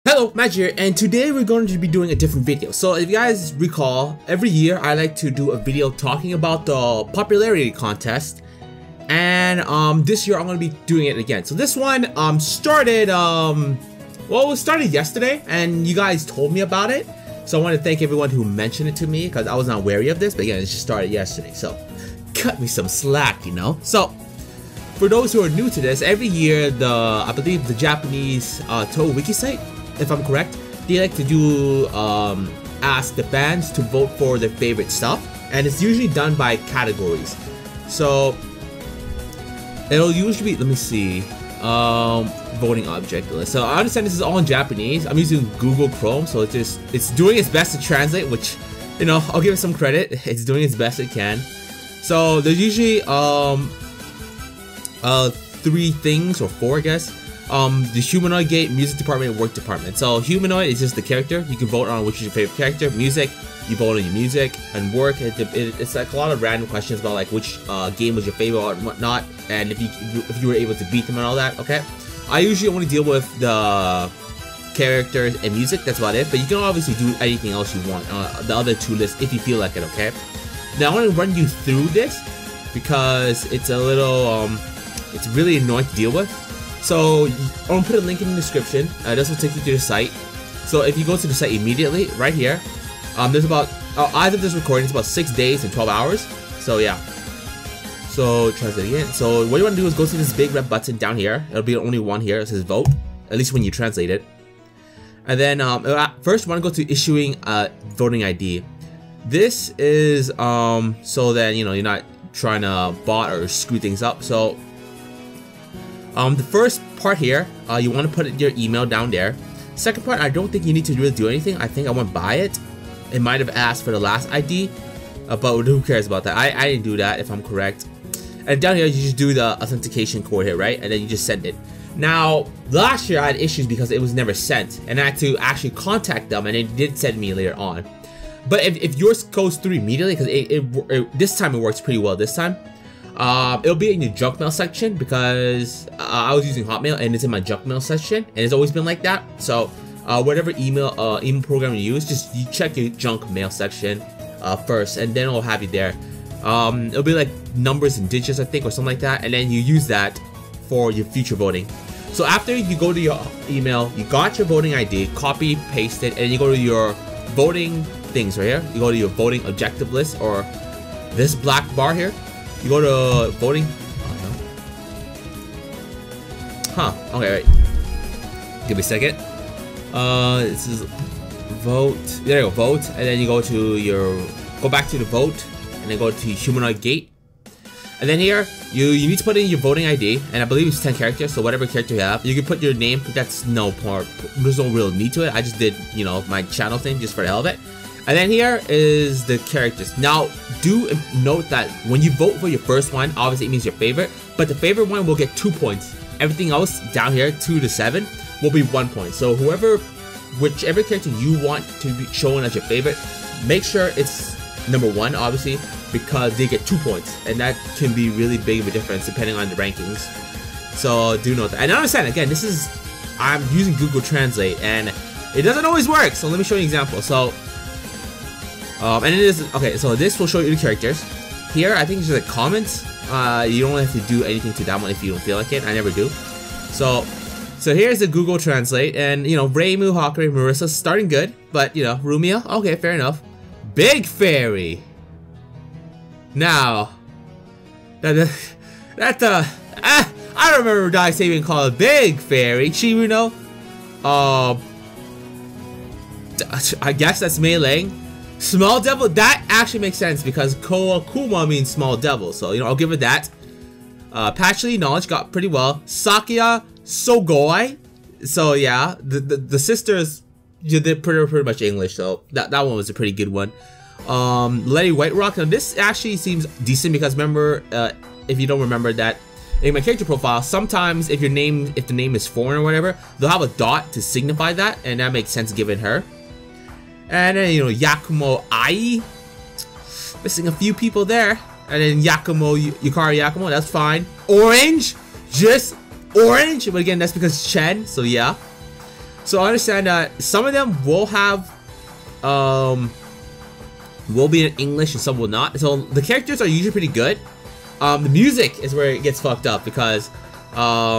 Hello, Magi here, and today we're going to be doing a different video. So if you guys recall, every year I like to do a video talking about the popularity contest, and this year I'm going to be doing it again. So this one started it started yesterday, and you guys told me about it. So I want to thank everyone who mentioned it to me because I was not wary of this, but again, it just started yesterday. So cut me some slack, you know. So for those who are new to this, every year I believe the Japanese Touhou wiki site, if I'm correct, they like to do ask the fans to vote for their favorite stuff, and it's usually done by categories. So it'll usually be, let me see, voting object list. So I understand this is all in Japanese. I'm using Google Chrome, so it's doing its best to translate, which, you know, I'll give it some credit. It's doing its best it can. So there's usually 3 things, or 4 I guess. The humanoid gate, music department, and work department. So humanoid is just the character. You can vote on which is your favorite character. Music, you vote on your music. And work, it's like a lot of random questions about like which game was your favorite and whatnot, and if you were able to beat them and all that. Okay, I usually only deal with the characters and music. That's about it. But you can obviously do anything else you want. The other 2 lists if you feel like it. Okay. Now I want to run you through this because it's a little it's really annoying to deal with. So I'm gonna put a link in the description. This will take you to the site. So if you go to the site immediately, right here, there's about as of this recording, it's about 6 days and 12 hours. So yeah. So translate again. So what you want to do is go to this big red button down here. It'll be only one here. It says vote. At least when you translate it. And then first, you want to go to issuing a voting ID. This is so that you know you're not trying to bot or screw things up. So the first part here, you want to put your email down there. Second part, I don't think you need to really do anything. I think I went by it. It might have asked for the last ID, but who cares about that? I didn't do that, if I'm correct. And down here, you just do the authentication code here, right? And then you just send it. Now, last year I had issues because it was never sent, and I had to actually contact them, and they did send me later on. But if yours goes through immediately, because this time it works pretty well this time. It'll be in your junk mail section because I was using Hotmail and it's in my junk mail section, and it's always been like that. So whatever email program you use, just you check your junk mail section first, and then it'll have you there. It'll be like numbers and digits, I think, or something like that, and then you use that for your future voting. So after you go to your email, you got your voting ID, copy, paste it, and you go to your voting things right here. You go to your voting objective list, or this black bar here. You go to voting. Okay, wait. Give me a second. This is vote. There you go, vote, and then you go back to the vote, and then go to humanoid gate. And then here, you need to put in your voting ID, and I believe it's 10 characters, so whatever character you have. You can put your name, but that's no part. There's no real need to it. I just did, you know, my channel thing just for the hell of it. And then here is the characters. Now, do note that when you vote for your first one, obviously it means your favorite, but the favorite one will get 2 points. Everything else down here, 2 to 7, will be 1 point. So whichever character you want to be shown as your favorite, make sure it's number 1, obviously, because they get 2 points, and that can be really big of a difference depending on the rankings. So do note that. And understand, again, I'm using Google Translate, and it doesn't always work. So let me show you an example. So. And it is okay. So this will show you the characters. Here, I think it's just like comments. You don't have to do anything to that one if you don't feel like it. I never do. So here's the Google Translate, and you know, Reimu, Hakure, Marissa's starting good, but you know, Rumia, okay, fair enough. Big Fairy. Now, I don't remember Dai even called it Big Fairy. Chiruno. I guess that's Mei-Ling. Small devil, that actually makes sense because Kuma means small devil, so you know, I'll give it that. Patchley knowledge got pretty well. Sakia Sogoi, so yeah, the sisters, you did pretty much English, so that one was a pretty good one. Letty White Rock, now this actually seems decent because remember, if you don't remember that, in my character profile, sometimes if the name is foreign or whatever, they'll have a dot to signify that, and that makes sense given her. And then, you know, Yakumo Ai. Missing a few people there. And then Yukari Yakumo, that's fine. Orange, just orange. But again, that's because Chen, so yeah. So I understand that some of them will have, will be in English and some will not. So the characters are usually pretty good. The music is where it gets fucked up because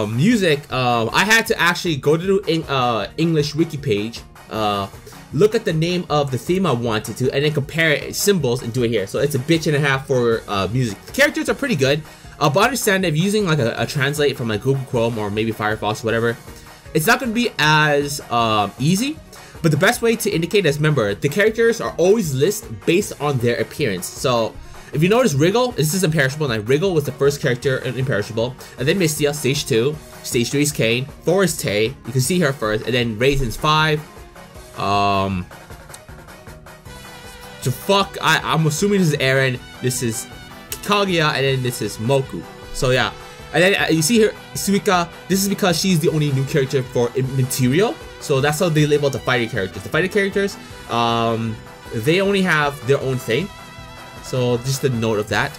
music, I had to actually go to the English wiki page, look at the name of the theme I wanted to, and then compare symbols and do it here. So it's a bitch and a half for music. The characters are pretty good, but understand that if using like a translate from like Google Chrome or maybe Firefox or whatever, it's not going to be as easy. But the best way to indicate is, remember, the characters are always listed based on their appearance. So if you notice, Wriggle, this is imperishable. Like Wriggle was the first character in imperishable, and then Mistia, stage 2, stage 3 is Kane, 4 is Tay. You can see her first, and then Raisin's 5. So fuck, I'm assuming this is Aaron, this is Kaguya, and then this is Moku. So yeah, and then you see here Suika. This is because she's the only new character for material. So that's how they label the fighting characters. The fighting characters, they only have their own thing. So just a note of that.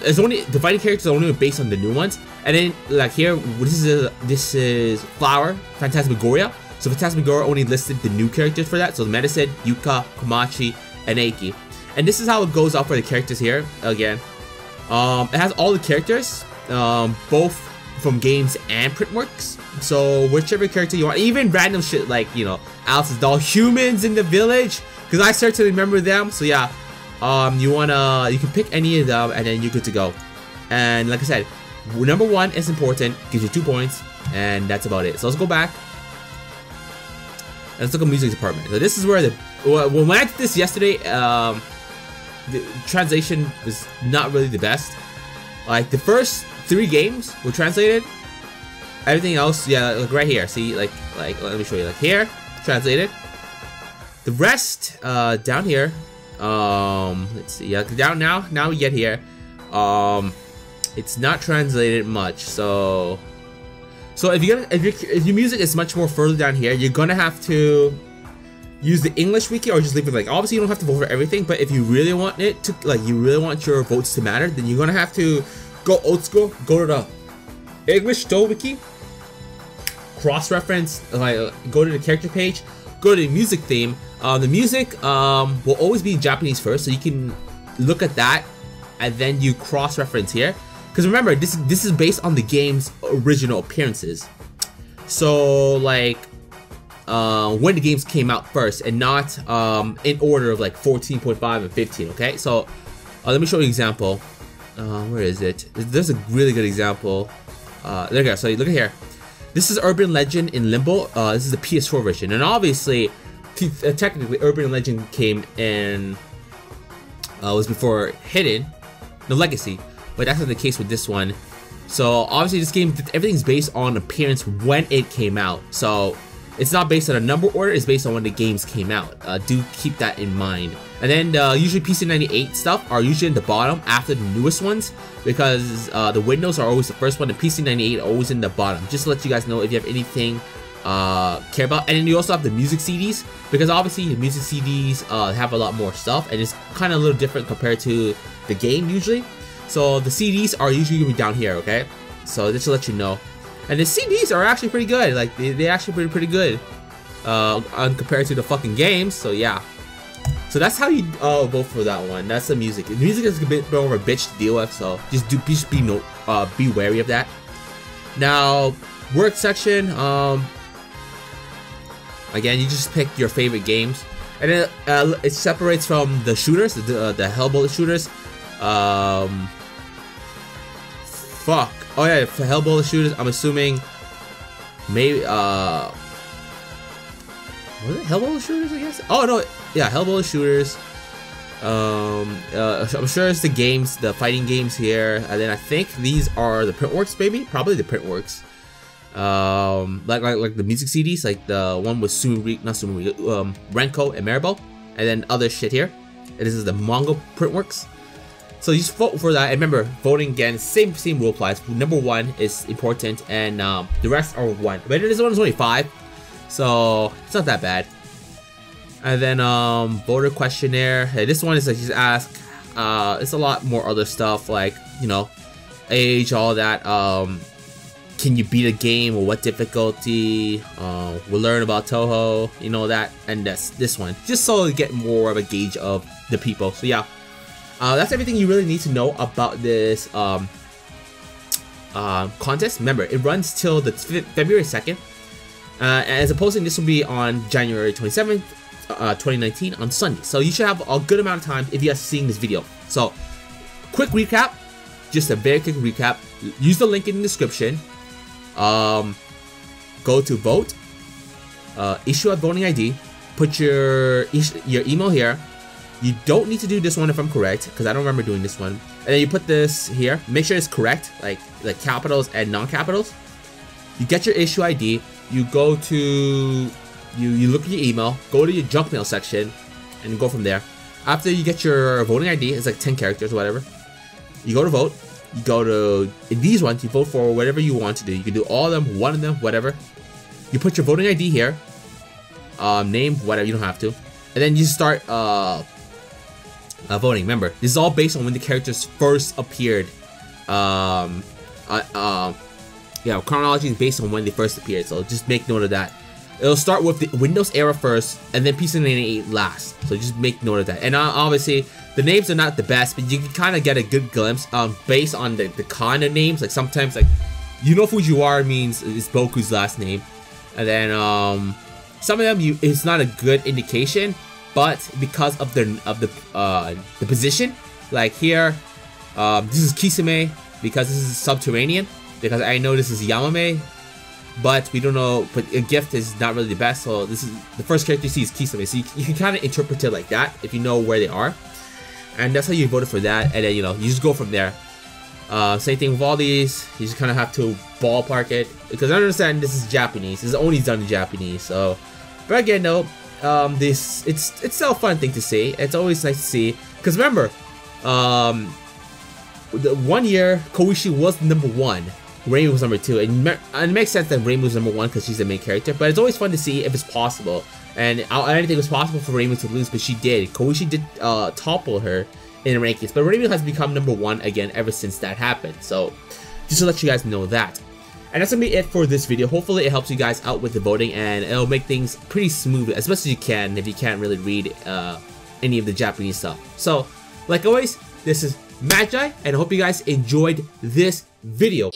It's only the fighting characters are only based on the new ones. And then like here, this is Flower, Phantasmagoria. So Phantasmagoria only listed the new characters for that. So Medicine, Yuka, Komachi, and Eiki. And this is how it goes out for the characters here. Again, it has all the characters, both from games and printworks. So whichever character you want, even random shit like, you know, Alice's doll, humans in the village, because I certainly remember them. So yeah, you can pick any of them and then you're good to go. And like I said, number 1 is important, gives you 2 points, and that's about it. So let's go back. Let's look at music department. So this is where when I did this yesterday, the translation was not really the best. Like the first 3 games were translated. Everything else, yeah, like right here. See, like let me show you. Like here, translated. The rest, down here. Let's see. Yeah, down now. Now we get here. It's not translated much. So if your music is much more further down here, you're gonna have to use the English wiki or just leave it like. Obviously, you don't have to vote for everything, but if you really want it to, like, you really want your votes to matter, then you're gonna have to go old school. Go to the English Touhou wiki, cross-reference, like go to the character page, go to the music theme. The music will always be Japanese first, so you can look at that, and then you cross-reference here. Because remember, this is based on the game's original appearances. So like when the games came out first, and not in order of like 14.5 and 15. Okay, so let me show you an example. Where is it? There's a really good example. There you go. So you look at here. This is Urban Legend in Limbo. This is the PS4 version, and obviously, technically, Urban Legend came in was before Hidden, the Legacy, but that's not the case with this one. So obviously, this game, everything's based on appearance when it came out. So it's not based on a number order; it's based on when the games came out. Do keep that in mind. And then usually PC98 stuff are usually in the bottom after the newest ones, because the Windows are always the first one, and PC98 are always in the bottom. Just to let you guys know if you have anything care about. And then you also have the music CDs, because obviously the music CDs have a lot more stuff, and it's kind of a little different compared to the game usually. So the CDs are usually gonna be down here, okay? So just to let you know. And the CDs are actually pretty good. Like they actually pretty good compared to the fucking games. So yeah. So that's how you vote for that one. That's the music. The music is a bit more of a bitch to deal with, so just be wary of that. Now, work section. Again, you just pick your favorite games, and then it separates from the shooters, the Hell Bullet shooters. Fuck. Oh yeah, for Hell Bullet shooters, I'm assuming maybe was it Hell Bullet shooters? I guess. Oh no, yeah, Hell Bullet shooters. I'm sure it's the games, the fighting games here, and then I think these are the printworks, maybe, probably the printworks. Like the music CDs, like the one with Renko and Maribel, and then other shit here. And this is the Mongol printworks. So you just vote for that, and remember, voting again, same rule applies. Number 1 is important, and the rest are 1. But this one is only 5, so it's not that bad. And then voter questionnaire. Hey, this one is like just ask. It's a lot more other stuff like, you know, age, all that. can you beat a game or what difficulty? We'll learn about Touhou, you know that, and this one, just so to get more of a gauge of the people. So yeah, that's everything you really need to know about this contest. Remember, it runs till the February 2nd. As a posting, this will be on January 27th, 2019 on Sunday. So you should have a good amount of time if you are seeing this video. So, quick recap, just a very quick recap. Use the link in the description. Go to vote. Issue a voting ID. Put your email here. You don't need to do this one if I'm correct, because I don't remember doing this one. And then you put this here. Make sure it's correct, like capitals and non-capitals. You get your issue ID. You go to you look at your email. Go to your junk mail section, and go from there. After you get your voting ID, it's like 10 characters or whatever. You go to vote. You go to in these ones. You vote for whatever you want to do. You can do all of them, one of them, whatever. You put your voting ID here. Name, whatever. You don't have to. And then you start voting. Remember, this is all based on when the characters first appeared. Yeah, chronology is based on when they first appeared, so just make note of that. It'll start with the Windows era first, and then PC98 last. So just make note of that. And obviously, the names are not the best, but you can kind of get a good glimpse based on the kind of names. Like sometimes, like you know, Fujiwara means it's Boku's last name, and then some of them it's not a good indication. But because of the position, like here, this is Kisame because this is subterranean. Because I know this is Yamame, but we don't know. But a gift is not really the best. So this is the first character you see is Kisame. So you can kind of interpret it like that if you know where they are, and that's how you voted for that. And then you just go from there. Same thing with all these. You just kind of have to ballpark it because I understand this is Japanese. This is only done in Japanese. So, but again, though. It's still a fun thing to see. It's always nice to see because remember, the 1 year Koishi was #1, Reimu was #2, and it makes sense that Reimu was #1 because she's the main character. But it's always fun to see if it's possible, and I didn't think it was possible for Reimu to lose, but she did. Koishi did topple her in the rankings, but Reimu has become #1 again ever since that happened. So just to let you guys know that. And that's gonna be it for this video. Hopefully it helps you guys out with the voting and it'll make things pretty smooth as best as you can if you can't really read any of the Japanese stuff. So, like always, this is Magi, and I hope you guys enjoyed this video.